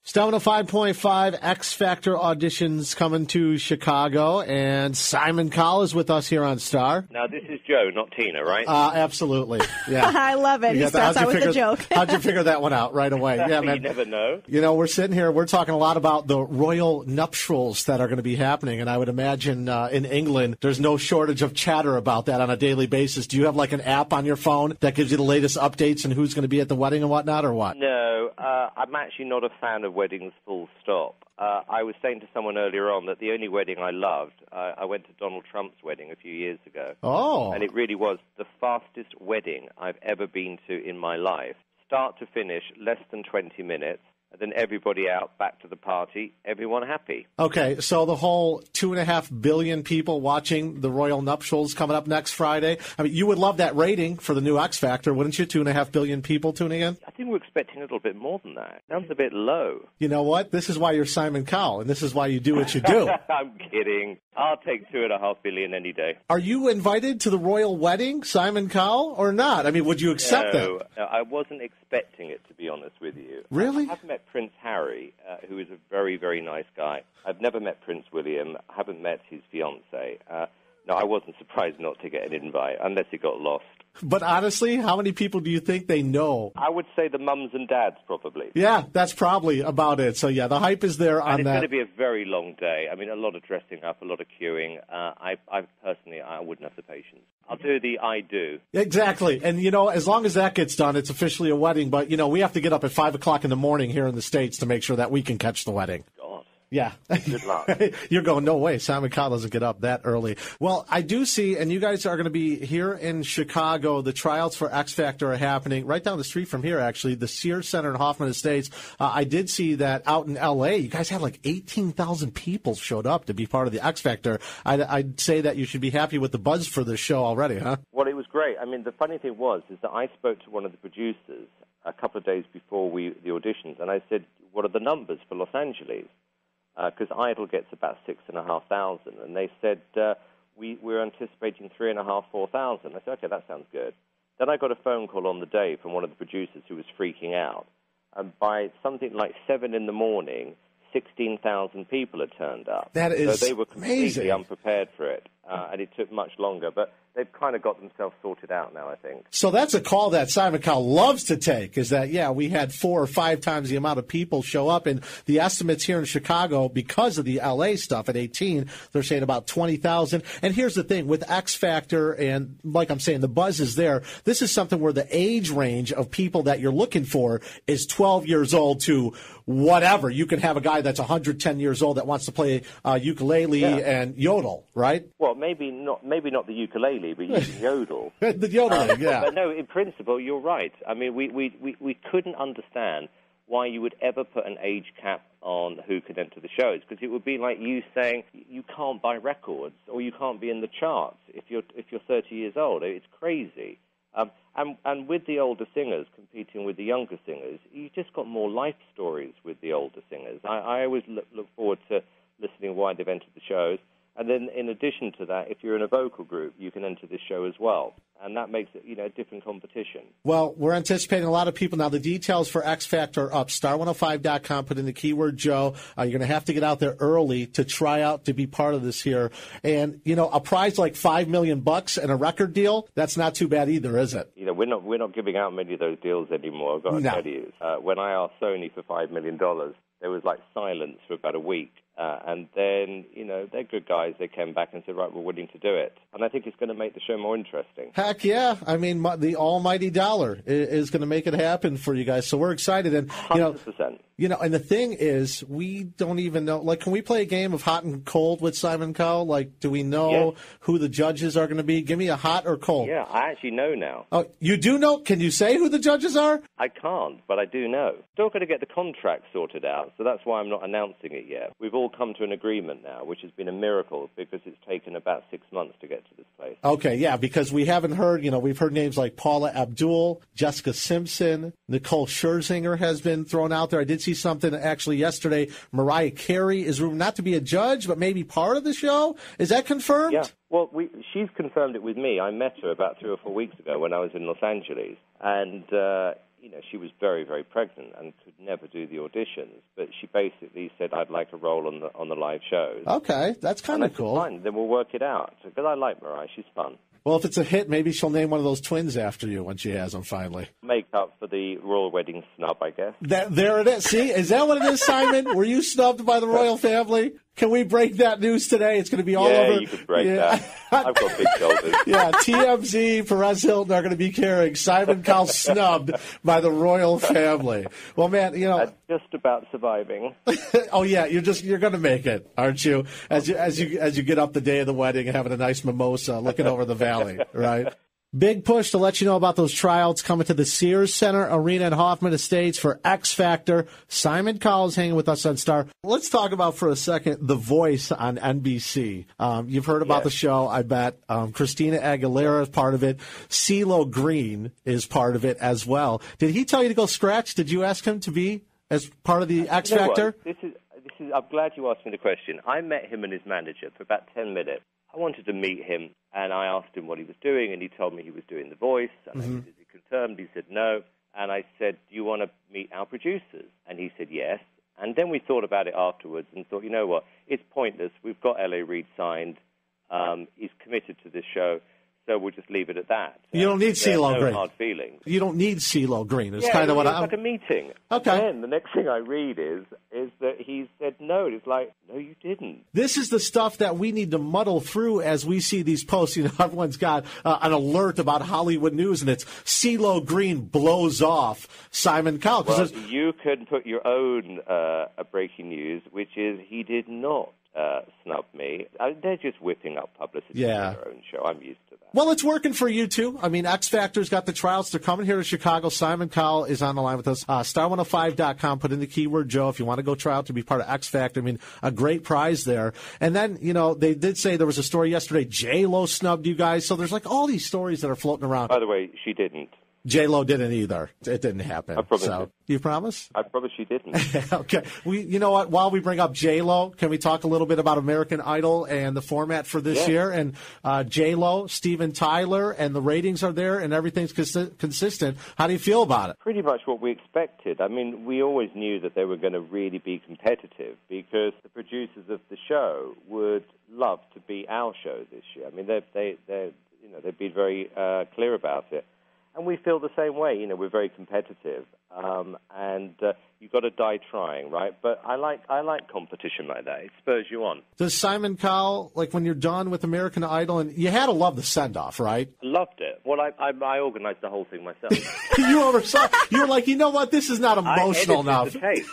Star 105.5 X Factor auditions coming to Chicago, and Simon Cowell is with us here on Star. Now, this is Joe, not Tina, right? Absolutely. Yeah. I love it. He starts out with a joke. How'd you figure that one out right away? Yeah, man. You never know. You know, we're sitting here, we're talking a lot about the royal nuptials that are going to be happening, and I would imagine in England, there's no shortage of chatter about that on a daily basis. Do you have like an app on your phone that gives you the latest updates and who's going to be at the wedding and whatnot, or what? No, I'm actually not a fan of weddings full stop. I was saying to someone earlier on that the only wedding I loved, I went to Donald Trump's wedding a few years ago. Oh. And it really was the fastest wedding I've ever been to in my life. Start to finish, less than 20 minutes. And then everybody out, back to the party, everyone happy. Okay, so the whole 2.5 billion people watching the royal nuptials coming up next Friday. I mean, you would love that rating for the new X Factor, wouldn't you? 2.5 billion people tuning in? I think we're expecting a little bit more than that. Sounds a bit low. You know what? This is why you're Simon Cowell, and this is why you do what you do. I'm kidding. I'll take 2.5 billion any day. Are you invited to the royal wedding, Simon Cowell, or not? I mean, would you accept that? No, I wasn't expecting it, to be honest with you. Really? I have met Prince Harry, who is a very, very nice guy. I've never met Prince William. I haven't met his fiancée. No, I wasn't surprised not to get an invite, unless he got lost. But honestly, how many people do you think they know? I would say the mums and dads, probably. Yeah, that's probably about it. So, yeah, the hype is there on that. It's going to be a very long day. I mean, a lot of dressing up, a lot of queuing. I personally, I wouldn't have the patience. I'll do the I do. Exactly. And, you know, as long as that gets done, it's officially a wedding. But, you know, we have to get up at 5 o'clock in the morning here in the States to make sure that we can catch the wedding. Yeah. Good luck. You're going, no way. Simon Cowell doesn't get up that early. Well, I do see, and you guys are going to be here in Chicago. The tryouts for X Factor are happening right down the street from here, actually, the Sears Center in Hoffman Estates. I did see that out in L.A., you guys had like 18,000 people showed up to be part of the X Factor. I'd say that you should be happy with the buzz for this show already, huh? Well, it was great. I mean, the funny thing is that I spoke to one of the producers a couple of days before the auditions, and I said, what are the numbers for Los Angeles? Because Idol gets about 6,500, and they said we're anticipating 3,500, 4,000. I said, okay, that sounds good. Then I got a phone call on the day from one of the producers who was freaking out, and by something like 7 in the morning, 16,000 people had turned up. That is so they were completely amazing. Unprepared for it, and it took much longer. But they've kind of got themselves sorted out now, I think. So that's a call that Simon Cowell loves to take, is that, yeah, we had 4 or 5 times the amount of people show up. And the estimates here in Chicago, because of the L.A. stuff at 18, they're saying about 20,000. And here's the thing, with X Factor, and like I'm saying, the buzz is there. This is something where the age range of people that you're looking for is 12 years old to whatever. You can have a guy that's 110 years old that wants to play ukulele and yodel, right? Well, maybe not the ukulele, but you can yodel. The yodeling, yeah. But no, in principle, you're right. I mean, we couldn't understand why you would ever put an age cap on who could enter the shows, because it would be like you saying you can't buy records or you can't be in the charts if you're 30 years old. It's crazy. And with the older singers competing with the younger singers, you just got more life stories with the older singers. I always look forward to listening why they've entered the shows. And then in addition to that, if you're in a vocal group, you can enter this show as well. And that makes it, a different competition. Well, we're anticipating a lot of people. Now, the details for X Factor are up. Star105.com, put in the keyword Joe. You're going to have to get out there early to try out to be part of this here. And, a prize like $5 million and a record deal, that's not too bad either, is it? We're not giving out many of those deals anymore, I've got to tell you. When I asked Sony for $5 million, there was like silence for about a week. And then, they're good guys. They came back and said, right, we're willing to do it. And I think it's going to make the show more interesting. Heck yeah. I mean, the almighty dollar is going to make it happen for you guys. So we're excited. And, 100%. And the thing is, we don't even know. Like, can we play a game of hot and cold with Simon Cowell? Like, do we know who the judges are going to be? Give me a hot or cold. Yeah, I actually know now. Oh, you do know? Can you say who the judges are? I can't, but I do know. Still got to get the contract sorted out, so that's why I'm not announcing it yet. We've all come to an agreement now, which has been a miracle because it's taken about 6 months to get to this place. Okay, yeah, because we haven't heard, we've heard names like Paula Abdul, Jessica Simpson, Nicole Scherzinger has been thrown out there. I did see something actually yesterday. Mariah Carey is rumored not to be a judge, but maybe part of the show. Is that confirmed? Yeah. Well, she's confirmed it with me. I met her about 3 or 4 weeks ago when I was in Los Angeles. And, she was very, very pregnant and could never do the auditions. But she basically said, "I'd like a role on the live shows." Okay, that's kind of cool. Fine, then we'll work it out. Because I like Mariah; she's fun. Well, if it's a hit, maybe she'll name one of those twins after you when she has them finally. Make up for the royal wedding snub, I guess. There it is. See, is that what it is, Simon? Were you snubbed by the royal family? Can we break that news today? It's going to be all over. Yeah, you could break that. I've got big shoulders. Yeah, TMZ, Perez Hilton are going to be carrying Simon Cowell snubbed by the royal family. Well, man, That's just about surviving. Oh yeah, you're going to make it, aren't you? As you get up the day of the wedding and having a nice mimosa, looking over the valley, right? Big push to let you know about those tryouts coming to the Sears Center Arena in Hoffman Estates for X Factor. Simon Cowell is hanging with us on Star. Let's talk about for a second The Voice on NBC. You've heard about the show, I bet. Christina Aguilera is part of it. CeeLo Green is part of it as well. Did he tell you to go scratch? Did you ask him to be as part of the X Factor? This is. I'm glad you asked me the question. I met him and his manager for about 10 minutes. I wanted to meet him, and I asked him what he was doing, and he told me he was doing The Voice. And I said, "Is it confirmed?" He said, "No." And I said, "Do you want to meet our producers?" And he said, "Yes." And then we thought about it afterwards and thought, you know what, it's pointless. We've got L.A. Reid signed. He's committed to this show. So we'll just leave it at that. You don't need CeeLo Green. No hard feelings. You don't need CeeLo Green. It's kind of what it's like a meeting. Okay. And then the next thing I read is that he said no. It's like, no, you didn't. This is the stuff that we need to muddle through as we see these posts. Everyone's got an alert about Hollywood news, and it's CeeLo Green blows off Simon Cowell. Well, you can put your own breaking news, which is he did not snub me. They're just whipping up publicity for their own show. I'm used to that. Well, it's working for you, too. I mean, X Factor's got the trials. They're coming here to Chicago. Simon Cowell is on the line with us. Star105.com. Put in the keyword Joe if you want to go try out to be part of X Factor. I mean, a great prize there. And then, they did say there was a story yesterday. J-Lo snubbed you guys. So there's like all these stories that are floating around. By the way, she didn't. J-Lo didn't either. It didn't happen. I promise you. You promise? I promise she didn't. Okay. You know what? While we bring up J-Lo, can we talk a little bit about American Idol and the format for this year? And J-Lo, Steven Tyler, and the ratings are there and everything's consistent. How do you feel about it? Pretty much what we expected. I mean, we always knew that they were going to really be competitive because the producers of the show would love to be our show this year. I mean, they've been very clear about it. And we feel the same way. We're very competitive, and you've got to die trying, right? But I like competition like that. It spurs you on. Does Simon Cowell, like when you're done with American Idol, and you had to love the send-off, right? Loved it. Well, I organized the whole thing myself. You oversaw. You were like, you know what? This is not emotional enough. The tape.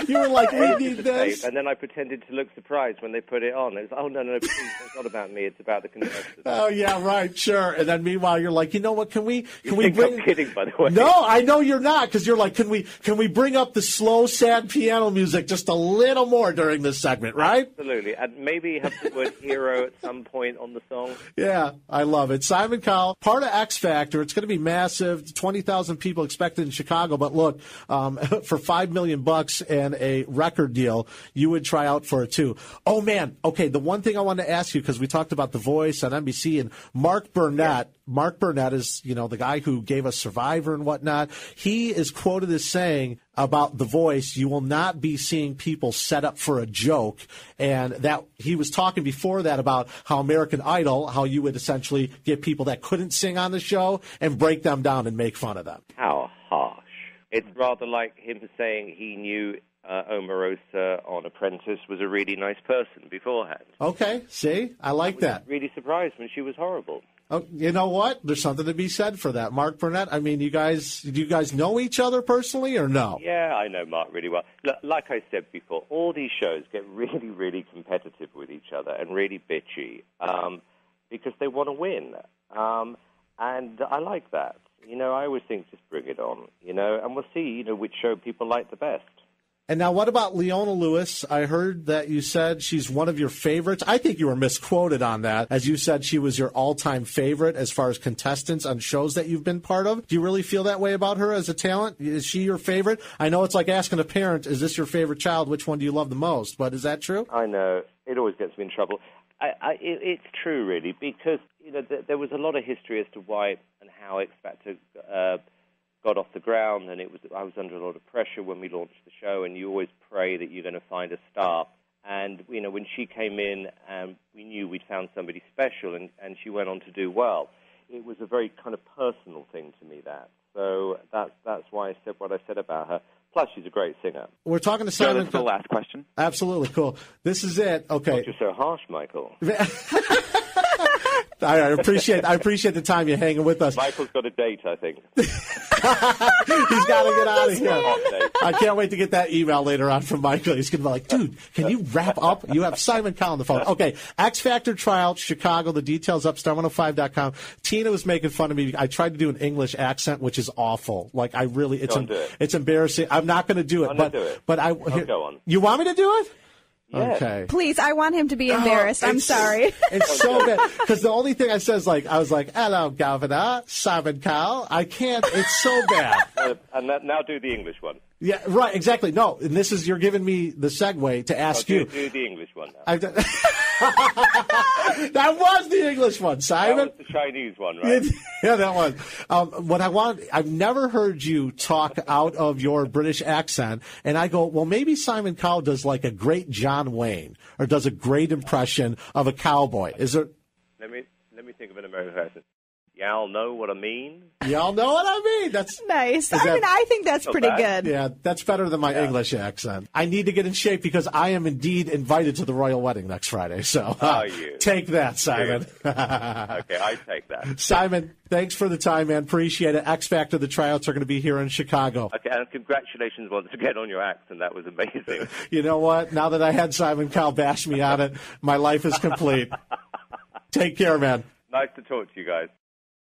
You were like, we need this. And then I pretended to look surprised when they put it on. It was, oh, no, please, it's not about me. It's about the contestants. Oh, yeah, right, sure. And then meanwhile, you're like, you know what, can we bring... I'm kidding, by the way. No, I know you're not, because you're like, can we bring up the slow, sad piano music just a little more during this segment, right? Absolutely. And maybe have the word hero at some point on the song. Yeah, I love it. Simon Cowell, part of X Factor. It's going to be massive. 20,000 people expected in Chicago. But look, for $5 million and a record deal, you would try out for it too. Oh man, okay, the one thing I wanted to ask you, because we talked about The Voice on NBC, and Mark Burnett. Yeah. Mark Burnett is, the guy who gave us Survivor and whatnot. He is quoted as saying about The Voice, you will not be seeing people set up for a joke. And that he was talking before that about how American Idol, how you would essentially get people that couldn't sing on the show and break them down and make fun of them. How harsh. It's rather like him saying he knew Omarosa on Apprentice was a really nice person beforehand. Okay, see? I like that. I was really surprised when she was horrible. Oh, you know what? There's something to be said for that. Mark Burnett, I mean, do you guys know each other personally or no? Yeah, I know Mark really well. Look, like I said before, all these shows get really, really competitive with each other and really bitchy because they want to win. And I like that. I always think just bring it on, and we'll see, which show people like the best. And now what about Leona Lewis? I heard that you said she's one of your favorites. I think you were misquoted on that, as you said she was your all-time favorite as far as contestants on shows that you've been part of. Do you really feel that way about her as a talent? Is she your favorite? I know it's like asking a parent, is this your favorite child? Which one do you love the most? But is that true? I know. It always gets me in trouble. It's true, really, because there was a lot of history as to why and how X Factor got off the ground, and I was under a lot of pressure when we launched the show, and you always pray that you're going to find a star. And, when she came in, we knew we'd found somebody special, and she went on to do well. It was a very kind of personal thing to me, that. So that's why I said what I said about her. Plus, she's a great singer. We're talking to Simon. That's the last question. Absolutely, cool. This is it. Okay. Not you're so harsh, Michael. I appreciate the time you're hanging with us. Michael's got a date, I think. He's got to get out of here. I can't wait to get that email later on from Michael. He's going to be like, dude, can you wrap up? You have Simon Cowell on the phone. Okay, X Factor tryout, Chicago. The details up, star105.com. Tina was making fun of me. I tried to do an English accent, which is awful. Like, I really, it's embarrassing. I'm not going to do it. But I'll go on. You want me to do it? Yes. Okay. Please, I want him to be embarrassed. I'm sorry. It's so bad. Because the only thing I said is I was like, hello, Governor, Simon Cowell. I can't. It's so bad. And now do the English one. Yeah, right, exactly. No, and you're giving me the segue to ask you. Do the English one now. That was the English one, Simon. That was the Chinese one, right? Yeah, that was. I've never heard you talk out of your British accent, and I go, well, maybe Simon Cowell does like a great John Wayne, or does a great impression of a cowboy. Is there? Let me think of an American accent. Y'all know what I mean? Y'all know what I mean? That's nice. I think that's pretty good. Yeah, that's better than my English accent. I need to get in shape because I am indeed invited to the royal wedding next Friday. So take that, Simon. Okay, I take that. Simon, thanks for the time, man. Appreciate it. X Factor, the tryouts are going to be here in Chicago. Okay, and congratulations once again on your accent. That was amazing. You know what? Now that I had Simon Cowell bash me on it, my life is complete. Take care, man. Nice to talk to you guys.